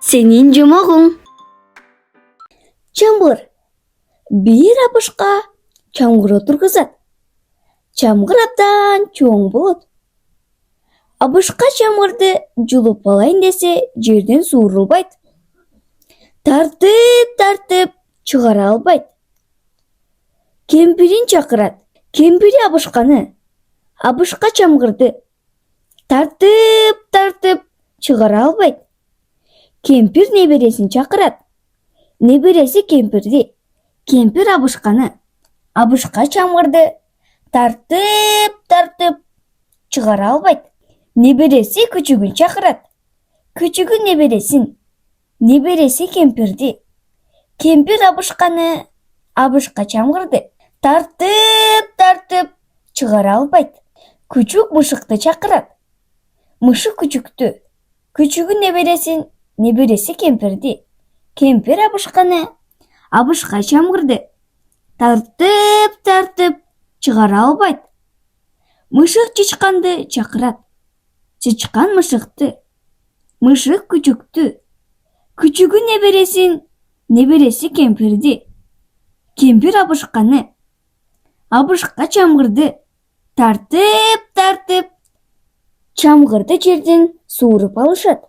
Senin cumağın. Çamur. Bir abışqa çamgır oturguzat. Çamgır abdan çoğun bolot. Abışqa çamgırды julup alayın dese жерден суырылбайт. Тартып чыгара албайт. Кемпирин чакырат. Кемпири абышканы. Абышка чамгырды. Тартып чыгара албайт. Кемпир небересин чакырат. Небереси кемпирди. Кемпир абышканы. Абышка чамгырды. Тартып чыгара албайт. Небереси күчүгүн чакырат. Күчүгү небересин. Небереси кемпирди. Кемпир абышканы. Абышка чамгырды. Тартып чыгара албайт. Күчүк мышыкты чакырат. Мышык күчүктү. Күчүгү небересин. Небереси кемпирди. Кемпир абышканы. Абышка чамгырды. Тартып чыгара албайт. Мышык чычканды чакырат. Чычкан мышыкты. Мышык күчүктү. Күчүгү небересин. Небереси кемпирди. Кемпир абышканы. Абышка чамгырды. Тартып чамгырды жерден суырып алышат.